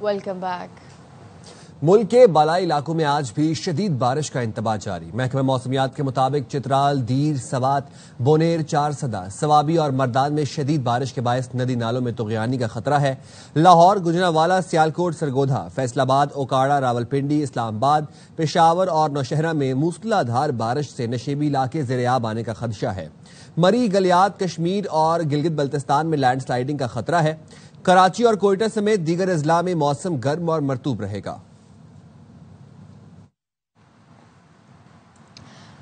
Welcome back. ملک کے بالائی علاقوں میں آج بھی شدید بارش کا انتباہ جاری۔ محکمہ موسمیات کے مطابق چترال، دیر، سوات، بونیر، چارسدہ، سوابی اور مردان میں شدید بارش کے باعث ندی نالوں میں طغیانی کا خطرہ ہے۔ لاہور، گجرانوالہ، سیالکوٹ، سرگودھا، فیصل آباد، اوکاڑا، راولپنڈی، اسلام آباد، پشاور اور نوشہرہ میں موسلا دھار بارش سے نشیبی علاقے زیر آب آنے کا خدشہ ہے۔ مری، گلیات، کشمیر اور گلگت بلتستان میں لینڈ سلائیڈنگ کا خطرہ ہے۔ کراچی اور کوئٹہ سمیت دیگر اضلاع میں موسم گرم اور مرطوب رہے گا۔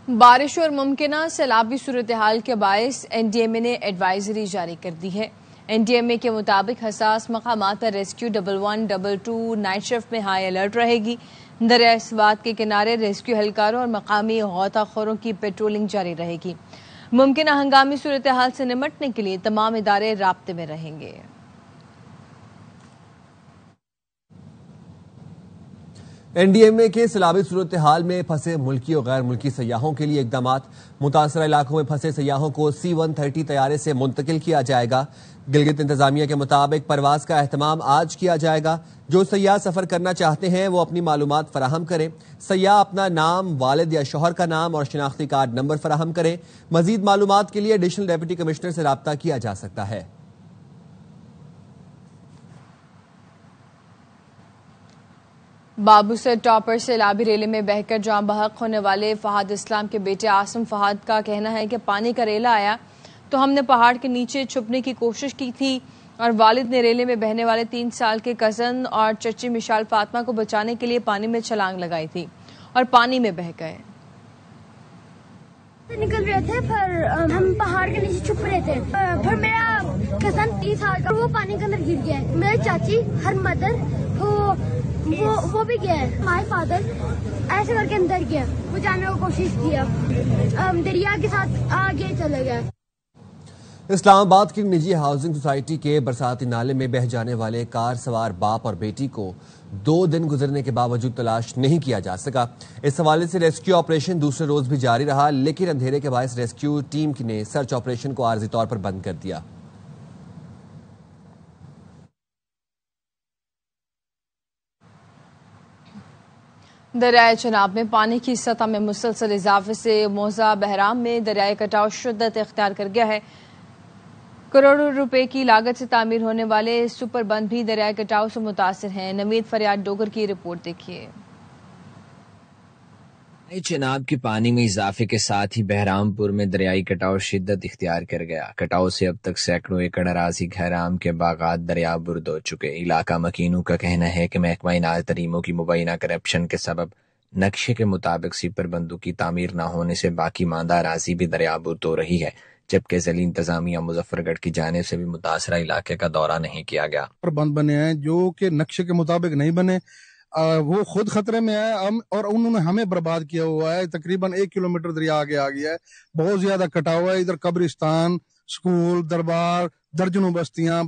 بارش اور ممکنہ سیلابی صورتحال کے باعث این ڈی ایم اے نے ایڈوائزری جاری کر دی ہے۔ این ڈی ایم اے کے مطابق حساس مقامات پر ریسکیو 11 22 نائٹ شفٹ میں ہائی الرٹ رہے گی۔ دریائے سوات کے کنارے ریسکیو اہلکاروں اور مقامی غوطہ خوروں کی پیٹرولنگ جاری رہے گی۔ ممکنہ ہنگامی صورتحال سے نمٹنے کے لیے تمام ادارے رابطے میں رہیں گے۔ این ڈی ایم اے کے سیلابی صورتحال میں پھنسے ملکی اور غیر ملکی سیاحوں کے لیے اقدامات۔ متاثرہ علاقوں میں پھنسے سیاحوں کو C-130 طیارے سے منتقل کیا جائے گا۔ گلگت انتظامیہ کے مطابق پرواز کا اہتمام آج کیا جائے گا۔ جو سیاح سفر کرنا چاہتے ہیں وہ اپنی معلومات فراہم کریں۔ سیاح اپنا نام، والد یا شوہر کا نام اور شناختی کارڈ نمبر فراہم کریں۔ مزید معلومات کے لیے ایڈیشنل ڈپٹی کمشنر سے رابطہ کیا جا سکتا ہے۔ بابو سر ٹاپر سیلابی ریلے میں بہہ کر جاں بحق ہونے والے فہد اسلام کے بیٹے عاصم فہد کا کہنا ہے کہ پانی کا ریلا آیا تو ہم نے پہاڑ کے نیچے چھپنے کی کوشش کی تھی اور والد نے ریلے میں بہنے والے 3 سال کے کزن اور چچی مشال فاطمہ کو بچانے کے لیے پانی میں چھلانگ لگائی تھی اور پانی میں بہہ گئے۔ نکل رہے تھے پھر ہم پہاڑ کے نیچے چھپ رہے تھے، پھر میرا کزن 3 سال کا وہ پانی کے اندر گر گیا ہے۔ میری چاچی، ہر مدر وہ بھی گیا ہے۔ ہمارے فادر ایسے کر کے اندر گیا، بچانے کی کوشش کیا، دریا کے ساتھ آگے چلے گئے۔ اسلام آباد کی نجی ہاؤسنگ سوسائٹی کے برساتی نالے میں بہہ جانے والے کار سوار باپ اور بیٹی کو 2 دن گزرنے کے باوجود تلاش نہیں کیا جا سکا۔ اس حوالے سے ریسکیو آپریشن دوسرے روز بھی جاری رہا، لیکن اندھیرے کے باعث ریسکیو ٹیم نے سرچ آپریشن کو عارضی طور پر بند کر دیا۔ دریائے چناب میں پانی کی سطح میں مسلسل اضافے سے موضع بہرام میں دریائے کٹاؤ شدت اختیار کر گیا ہے۔ کروڑوں روپے کی لاگت سے تعمیر ہونے والے سپر بند بھی دریائے کٹاؤ سے متاثر ہیں۔ نوید فریاد ڈوگر کی رپورٹ دیکھیے۔ چناب کے پانی میں اضافے کے ساتھ ہی بہرام پور میں دریائی کٹاؤ شدت اختیار کر گیا۔ کٹاؤ سے اب تک سینکڑوں ایکڑ اراضی گہرام کے باغات دریا برد ہو چکے۔ علاقہ مکینوں کا کہنا ہے کہ محکمہ اناج تریموں کی مبینہ کرپشن کے سبب نقشے کے مطابق سپر بندوں کی تعمیر نہ ہونے سے باقی ماندہ اراضی بھی دریا برد ہو رہی ہے، جبکہ ضلعی انتظامیہ مظفر گڑھ کی جانب سے بھی متاثرہ علاقے کا دورہ نہیں کیا گیا۔ بند بنے ہیں جو کہ نقشے کے مطابق نہیں بنے، وہ خود خطرے میں ہے اور انہوں نے ہمیں برباد کیا ہوا ہے۔ تقریباً 1 کلومیٹر دریا آگے آ گیا ہے، بہت زیادہ کٹا ہوا ہے۔ ادھر قبرستان، سکول، دربار، درجنوں بستیاں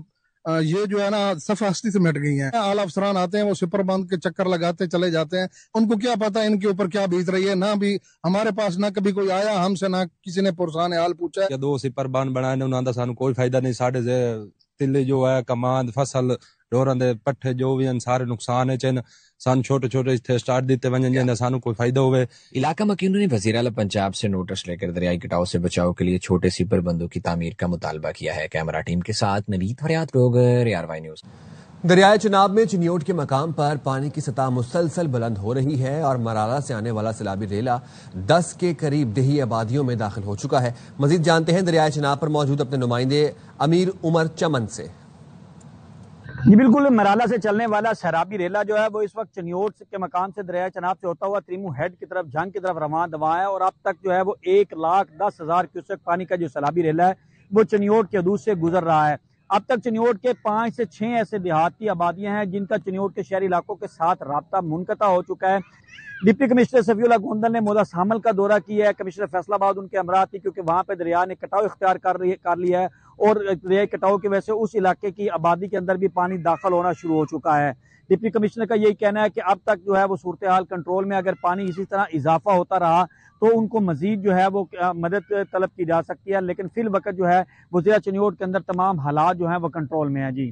یہ جو ہے نا صفحہ ہستی سے مٹ گئی ہیں۔ اعلیٰ افسران آتے ہیں، وہ سپر بند کے چکر لگاتے چلے جاتے ہیں، ان کو کیا پتا ان کے اوپر کیا بیت رہی ہے۔ نہ بھی ہمارے پاس نہ کبھی کوئی آیا ہم سے، نہ کسی نے پرسان حال پوچھا ہے۔ 2 سپر بند بنائے انہوں نے، سانو کوئی فائدہ نہیں۔ ساڈے تلے جو ہے کماند فصل ڈوراں دے پٹھے جو بھی ہیں سارے نقصان ہے۔ سان چھوٹے اتنے سٹارٹ دیتے ونجن جائیں سانو کوئی فائدہ ہوئے۔ علاقہ مکینوں نے وزیر اعلیٰ پنجاب سے نوٹس لے کر دریائی کٹاؤ سے بچاؤ کے لیے چھوٹے سپر بندوں کی تعمیر کا مطالبہ کیا ہے۔ کیمرہ ٹیم کے ساتھ نوید فریاد ڈوگر، ARY نیوز۔ دریائے چناب میں چنیوٹ کے مقام پر پانی کی سطح مسلسل بلند ہو رہی ہے اور مرالا سے آنے والا سیلابی ریلا 10 کے قریب دیہی آبادیوں میں داخل ہو چکا ہے۔ مزید جانتے ہیں دریائے چناب پر موجود اپنے نمائندے امیر عمر چمن سے۔ جی بالکل، مرالا سے چلنے والا سیلابی ریلا جو ہے وہ اس وقت چنیوٹ کے مقام سے دریائے چناب سے ہوتا ہوا تریمو ہیڈ کی طرف جھنگ کی طرف رواں دواں ہے، اور اب تک جو ہے وہ 1,10,000 کیوسک پانی کا جو سیلابی ریلا ہے وہ چنیوٹ کے حدود سے گزر رہا ہے۔ اب تک چنیوٹ کے 5 سے 6 ایسے دیہاتی آبادیاں ہیں جن کا چنیوٹ کے شہری علاقوں کے ساتھ رابطہ منقطع ہو چکا ہے۔ ڈپٹی کمشنر صفی اللہ گوندل نے مودا سامل کا دورہ کیا ہے۔ کمشنر فیصل آباد ان کے ہمراہ تھی کیونکہ وہاں پہ دریا نے کٹاؤ اختیار کر لیا ہے، اور دریائی کٹاؤ کی وجہ سے اس علاقے کی آبادی کے اندر بھی پانی داخل ہونا شروع ہو چکا ہے۔ ڈپٹی کمشنر کا یہی کہنا ہے کہ اب تک جو ہے وہ صورتحال کنٹرول میں، اگر پانی اسی طرح اضافہ ہوتا رہا تو ان کو مزید جو ہے وہ مدد طلب کی جا سکتی ہے، لیکن فی الوقت جو ہے وہ ضلع چنیوٹ کے اندر تمام حالات جو ہیں وہ کنٹرول میں ہیں۔ جی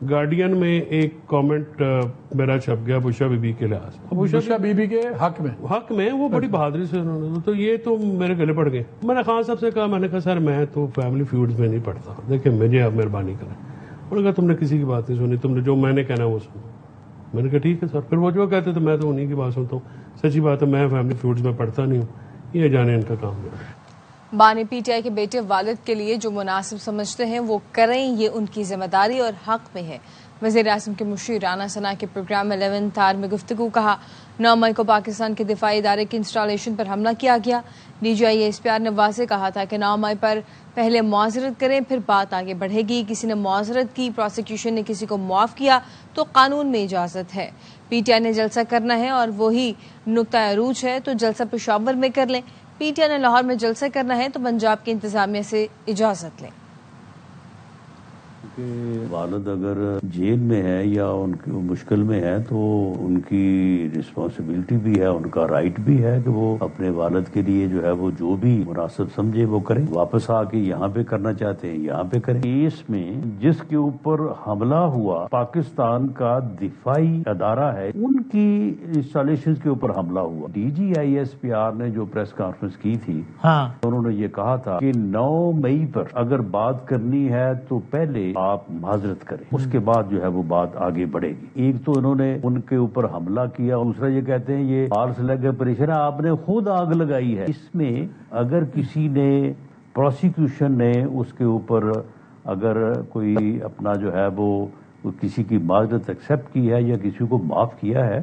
گارڈین میں ایک کامنٹ میرا چھپ گیا بشا بی بی کے لحاظ سے، بشا بی بی کے حق میں وہ بڑی بہادری سے انہوں نے، تو یہ تو میرے گلے پڑ گئے. میں نے خان صاحب سے کہا، میں نے کہا سر میں تو فیملی فیوڈز میں نہیں پڑھتا، دیکھیں مجھے آپ مہربانی کریں. انہوں نے کہا تم نے کسی کی بات نہیں سنی، تم نے جو میں نے کہنا وہ سنو. میں نے کہا ٹھیک ہے سر. پھر وہ جو کہتے تھے میں تو انہیں کی بات سنتا ہوں. سچی بات ہے میں فیملی فیوڈز میں پڑھتا نہیں ہوں، یہ جانے ان کا کام نہیں. بانی پی ٹی آئی کے بیٹے والد کے لیے جو مناسب سمجھتے ہیں وہ کریں، یہ ان کی ذمہ داری اور حق میں ہے. وزیر اعظم کے مشیر رانا ثنا کے پروگرام 11 تار میں گفتگو. کہا 9 مئی کو پاکستان کے دفاعی ادارے کی انسٹالیشن پر حملہ کیا گیا. D G I S P R نے واضح کہا تھا کہ 9 مئی پر پہلے معذرت کریں پھر بات آگے بڑھے گی. کسی نے معذرت کی، پروسیکیوشن نے کسی کو معاف کیا تو قانون میں اجازت ہے. پی ٹی آئی نے جلسہ کرنا ہے اور وہی نقطہ عروج ہے تو جلسہ پشاور میں کر لیں. پی ٹی آئی نے لاہور میں جلسہ کرنا ہے تو پنجاب کی انتظامیہ سے اجازت لیں. والد اگر جیل میں ہے یا ان کی مشکل میں ہے تو ان کی رسپانسبلٹی بھی ہے، ان کا رائٹ بھی ہے کہ وہ اپنے والد کے لیے جو ہے وہ جو بھی مناسب سمجھے وہ کریں. واپس آ کے یہاں پہ کرنا چاہتے ہیں یہاں پہ کریں. اس میں جس کے اوپر حملہ ہوا پاکستان کا دفاعی ادارہ ہے، ان کی انسٹالیشن کے اوپر حملہ ہوا. D G I S P R نے جو پریس کانفرنس کی تھی انہوں نے یہ کہا تھا کہ 9 مئی پر اگر بات کرنی ہے تو پہلے آپ معذرت کریں، اس کے بعد جو ہے وہ بات آگے بڑھے گی. ایک تو انہوں نے ان کے اوپر حملہ کیا، دوسرا یہ کہتے ہیں یہ فالس لیگ آپریشن ہے، آپ نے خود آگ لگائی ہے. اس میں اگر کسی نے پروسیکیوشن نے اس کے اوپر اگر کوئی اپنا جو ہے وہ کسی کی معذرت ایکسپٹ کی ہے یا کسی کو معاف کیا ہے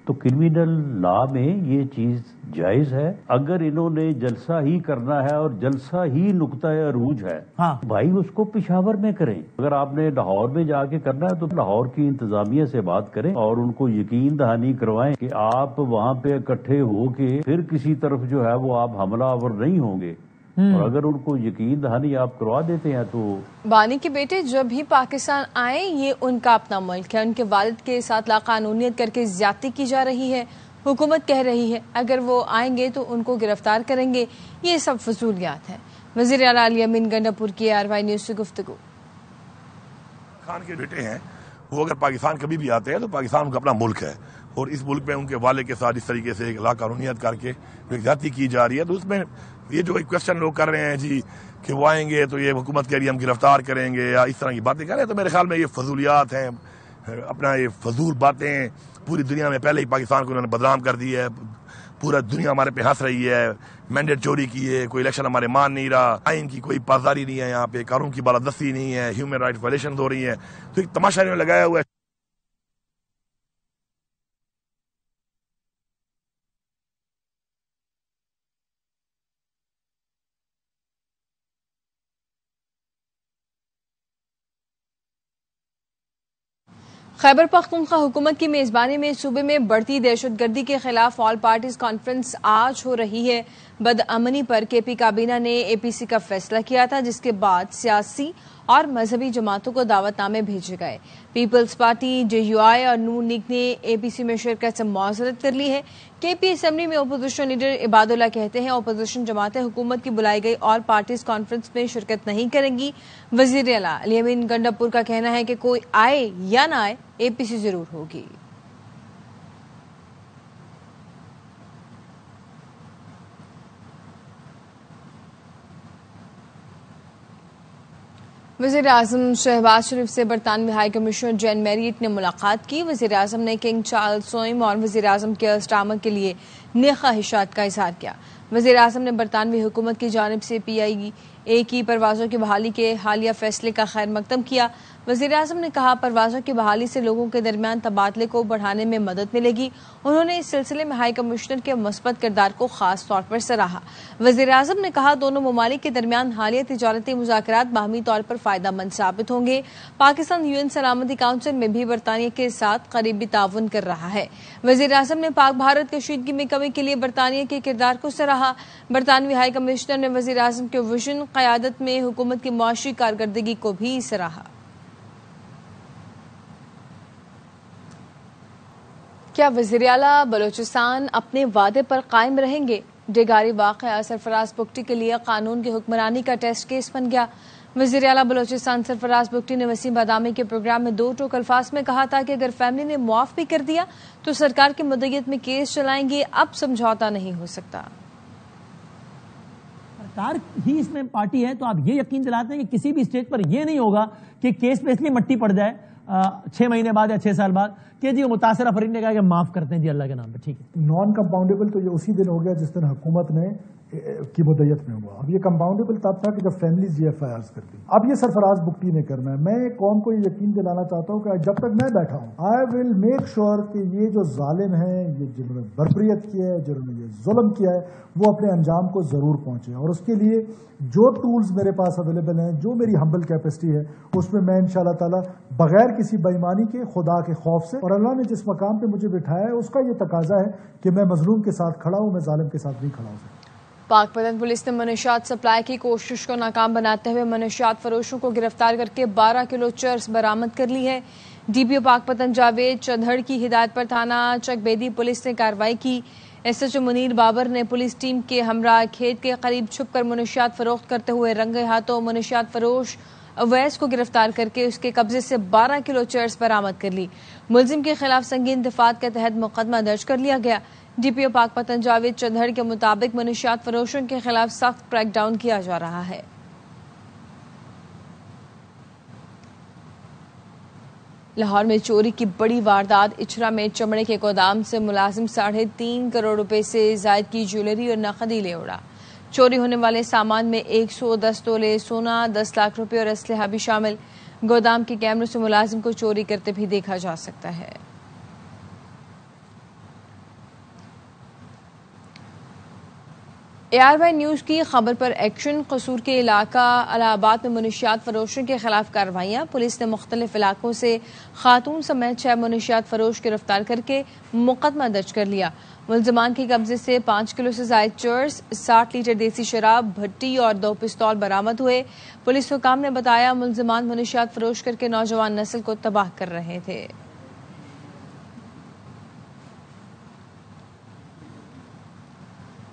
تو کرمینل لا میں یہ چیز جائز ہے. اگر انہوں نے جلسہ ہی کرنا ہے اور جلسہ ہی نقطہ عروج ہے بھائی اس کو پشاور میں کریں. اگر آپ نے لاہور میں جا کے کرنا ہے تو لاہور کی انتظامیہ سے بات کریں اور ان کو یقین دہانی کروائیں کہ آپ وہاں پہ اکٹھے ہو کے پھر کسی طرف جو ہے وہ آپ حملہ آور نہیں ہوں گے. اور اگر ان کو یقین دہانی آپ کروا دیتے ہیں تو بانی کے بیٹے جب بھی پاکستان آئیں یہ ان کا اپنا ملک ہے. ان کے والد کے ساتھ لاقانونیت کر کے زیادتی کی جا رہی ہے. حکومت کہہ رہی ہے اگر وہ آئیں گے تو ان کو گرفتار کریں گے. یہ سب فضولیات ہیں. وزیر اعلیٰ الیمین گنڈاپور کی RY نیوز سے گفتگو. خان کے بیٹے ہیں وہ اگر پاکستان کبھی بھی آتے ہیں تو پاکستان ان کا اپنا ملک ہے اور اس ملک میں ان کے والد کے ساتھ اس طریقے سے لاقانونیت کر کے زیادتی کی جا رہی ہے. تو اس میں یہ جو کوشچن لوگ کر رہے ہیں جی کہ وہ آئیں گے تو یہ حکومت کے لیے ہم گرفتار کریں گے یا اس طرح کی باتیں کر رہے ہیں تو میرے خیال میں یہ فضولیات ہیں. اپنا یہ فضول باتیں پوری دنیا میں پہلے ہی پاکستان کو انہوں نے بدنام کر دی ہے. پورا دنیا ہمارے پہ ہنس رہی ہے. مینڈیٹ چوری کی ہے، کوئی الیکشن ہمارے مان نہیں رہا، آئین کی کوئی پاسداری نہیں ہے، یہاں پہ قانون کی بالادستی نہیں ہے، ہیومن رائٹ وائلیشن ہو رہی ہیں. تو ایک تماشا انہوں نے لگایا ہوا ہے. خیبر پختونخوا حکومت کی میزبانی میں صوبے میں بڑھتی دہشت گردی کے خلاف آل پارٹیز کانفرنس آج ہو رہی ہے. بدامنی پر KP کابینہ نے APC کا فیصلہ کیا تھا جس کے بعد سیاسی اور مذہبی جماعتوں کو دعوت نامے بھیجے گئے. پیپلز پارٹی، JUI اور نون لیگ نے APC میں شرکت سے معذرت کر لی ہے. KP اسمبلی میں اپوزیشن لیڈر عباد اللہ کہتے ہیں اپوزیشن جماعتیں حکومت کی بلائی گئی آل پارٹیز کانفرنس میں شرکت نہیں کریں گی. وزیر اعلیٰ الیمین گنڈاپور کا کہنا ہے کہ کوئی آئے یا نہ آئے APC ضرور ہوگی. وزیر اعظم شہباز شریف سے برطانوی ہائی کمشنر جین میریٹ نے ملاقات کی. وزیر اعظم نے کنگ چارلز سوئم اور وزیر اعظم کیئر سٹارمر کے لیے نیک خواہشات کا اظہار کیا. وزیر اعظم نے برطانوی حکومت کی جانب سے PIA کی پروازوں کی بحالی کے حالیہ فیصلے کا خیر مقدم کیا. وزیر اعظم نے کہا پروازوں کی بحالی سے لوگوں کے درمیان تبادلے کو بڑھانے میں مدد ملے گی. انہوں نے اس سلسلے میں ہائی کمشنر کے مثبت کردار کو خاص طور پر سراہا. وزیر اعظم نے کہا دونوں ممالک کے درمیان حالیہ تجارتی مذاکرات باہمی طور پر فائدہ مند ثابت ہوں گے. پاکستان UN سلامتی کونسل میں بھی برطانیہ کے ساتھ قریبی تعاون کر رہا ہے. وزیر اعظم نے پاک بھارت کشیدگی میں کمی کے لیے برطانیہ کے کردار کو سراہا. برطانوی ہائی کمشنر نے وزیر اعظم کے ویژن قیادت میں حکومت کی معاشی کارکردگی کو بھی سراہا. کیا وزیر اعلیٰ بلوچستان اپنے وعدے پر قائم رہیں گے؟ ڈیگاری واقعہ سرفراز بگٹی کے لیے قانون کی حکمرانی کا ٹیسٹ کیس بن گیا. وزیر اعلیٰ بلوچستان سرفراز بگٹی نے وسیم بادامی کے پروگرام میں 2 ٹوک الفاظ میں کہا تھا کہ اگر فیملی نے معاف بھی کر دیا تو سرکار کی مدیت میں کیس چلائیں گے، اب سمجھوتا نہیں ہو سکتا۔ سرکار ہی اس میں پارٹی ہے تو آپ یہ یقین دلاتے ہیں کہ کسی بھی اسٹیج پر یہ نہیں ہوگا کہ کیس پہ اس لیے مٹی پڑ جائے 6 مہینے بعد یا 6 سال بعد کہ جی متاثرہ فریق نے کہا کہ معاف کرتے ہیں جی اللہ کے نام پہ، ٹھیک ہے۔ نان کمپاؤنڈیبل تو یہ اسی دن ہو گیا جس دن حکومت نے کی مدیت میں ہوا۔ اب یہ کمپاؤنڈیبل تب تھا کہ جب فیملیز یہ FIRs کرتی۔ اب یہ سرفراز بگٹی نے کرنا ہے۔ میں قوم کو یہ یقین دلانا چاہتا ہوں کہ جب تک میں بیٹھا ہوں آئی ول میک شیور کہ یہ جو ظالم ہیں، یہ جنہوں نے بربریت کیا ہے، جنہوں نے یہ ظلم کیا ہے، وہ اپنے انجام کو ضرور پہنچے، اور اس کے لیے جو ٹولز میرے پاس اویلیبل ہیں، جو میری ہمبل کیپیسٹی ہے، اس میں میں انشاءاللہ تعالی بغیر کسی بےایمانی کے، خدا کے خوف سے، اور اللہ نے جس مقام پہ مجھے بٹھایا ہے اس کا یہ تقاضا ہے کہ میں مظلوم کے ساتھ کھڑا ہوں، میں ظالم کے ساتھ نہیں کھڑا ہوں۔ پاک پتن پولیس نے منشیات سپلائی کی کوشش کو ناکام بناتے ہوئے منشیات فروشوں کو گرفتار کر کے 12 کلو چرس برآمد کر لی ہے۔ DPO پاک پتن جاوید چندھڑ کی ہدایت پر تھانہ چک بیدی پولیس نے کارروائی کی۔ SHO منیر بابر نے پولیس ٹیم کے ہمراہ کھیت کے قریب چھپ کر منشیات فروخت کرتے ہوئے رنگے ہاتھوں منشیات فروش اویس کو گرفتار کر کے اس کے قبضے سے 12 کلو چرس برآمد کر لی۔ ملزم کے خلاف سنگین دفعات کے تحت مقدمہ درج کر لیا گیا۔ DPO پاک پتن جاوید چندھڑ کے مطابق منشیات فروشوں کے خلاف سخت کریک ڈاؤن کیا جا رہا ہے۔ لاہور میں چوری کی بڑی واردات، اچھرا میں چمڑے کے گودام سے ملازم 3.5 کروڑ روپے سے زائد کی جیولری اور نقدی لے اڑا۔ چوری ہونے والے سامان میں 110 تولے سونا، 10 لاکھ روپے اور اسلحہ بھی شامل۔ گودام کے کیمروں سے ملازم کو چوری کرتے بھی دیکھا جا سکتا ہے۔ ARY نیوز کی خبر پر ایکشن۔ قصور کے علاقہ الہ آباد میں منشیات فروشوں کے خلاف کارروائیاں۔ پولیس نے مختلف علاقوں سے خاتون سمیت 6 منشیات فروش گرفتار کر کے مقدمہ درج کر لیا۔ ملزمان کے قبضے سے 5 کلو سے زائد چرس، 60 لیٹر دیسی شراب، بھٹی اور 2 پستول برآمد ہوئے۔ پولیس حکام نے بتایا ملزمان منشیات فروش کر کے نوجوان نسل کو تباہ کر رہے تھے۔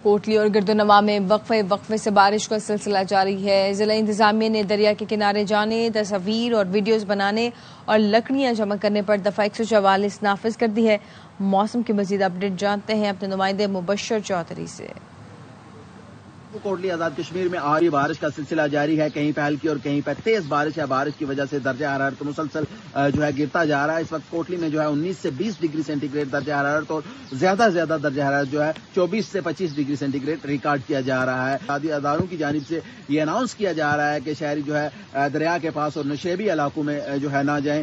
کوٹلی اور گردنواں میں وقفے سے بارش کا سلسلہ جاری ہے۔ ضلع انتظامیہ نے دریا کے کنارے جانے، تصاویر اور ویڈیوز بنانے اور لکڑیاں جمع کرنے پر دفعہ 144 نافذ کر دی ہے۔ موسم کی مزید اپڈیٹ جانتے ہیں اپنے نمائندے مبشر چودھری سے۔ کوٹلی آزاد کشمیر میں آج بارش کا سلسلہ جاری ہے، کہیں پہ ہلکی اور کہیں پہ تیز بارش ہے۔ بارش کی وجہ سے درجہ حرارت مسلسل جو ہے گرتا جا رہا ہے۔ اس وقت کوٹلی میں جو ہے 19 سے 20 ڈگری سینٹی گریڈ درجہ حرارت اور زیادہ سے زیادہ درجہ حرارت جو ہے 24 سے 25 ڈگری سینٹی گریڈ ریکارڈ کیا جا رہا ہے۔ عادی اداروں کی جانب سے یہ اناؤنس کیا جا رہا ہے کہ شہری جو ہے دریا کے پاس اور نشیبی علاقوں میں جو ہے نہ جائیں،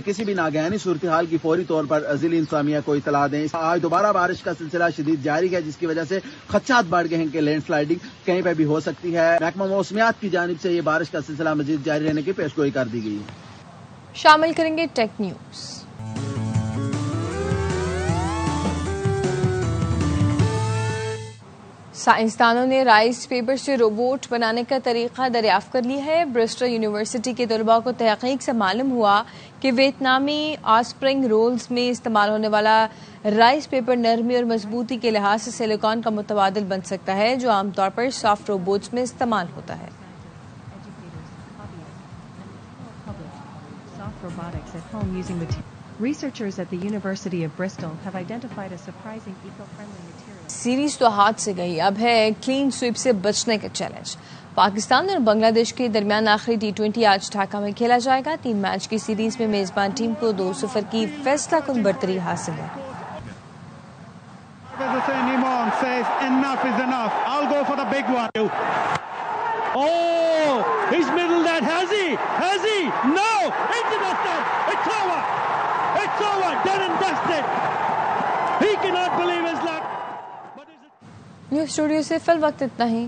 کسی بھی ناگہانی صورتحال کی فوری طور پر ضلع انتظامیہ کو اطلاع دیں۔ آج دوبارہ بارش کا سلسلہ شدید جاری ہے، جس کی وجہ سے خدشات بڑھ گئے ہیں کہ لینڈ سلائڈنگ کہیں پہ بھی ہو سکتی ہے۔ محکمہ موسمیات کی جانب سے یہ بارش کا سلسلہ مزید جاری رہنے کی پیشگوئی کر دی گئی ہے۔ شامل کریں گے ٹیک نیوز۔ سائنسدانوں نے رائس پیپر سے روبوٹ بنانے کا طریقہ دریافت کر لیا ہے۔ برسٹل یونیورسٹی کے طلباء کو تحقیق سے معلوم ہوا کہ ویتنامی آسپرنگ رولز میں استعمال ہونے والا رائس پیپر نرمی اور مضبوطی کے لحاظ سے سلیکان کا متبادل بن سکتا ہے، جو عام طور پر سافٹ روبوٹس میں استعمال ہوتا ہے۔ Researchers at the University of Bristol have identified a surprising eco-friendly material. Series تو ہاتھ سے گئی، اب ہے کلین سویپ سے بچنے کا چیلنج۔ پاکستان اور بنگلہ دیش کے درمیان آخری T20 آج ڈھاکہ میں کھیلا جائے گا۔ 3 میچ کی سیریز میں میزبان ٹیم کو 2-0 کی فیصلہ کن برتری حاصل ہے۔ He's middled that, has he? Has he? No! Into the net! It's over! It's over! Done and dusted! He cannot believe his luck! News studio سے فی الوقت اتنا ہی۔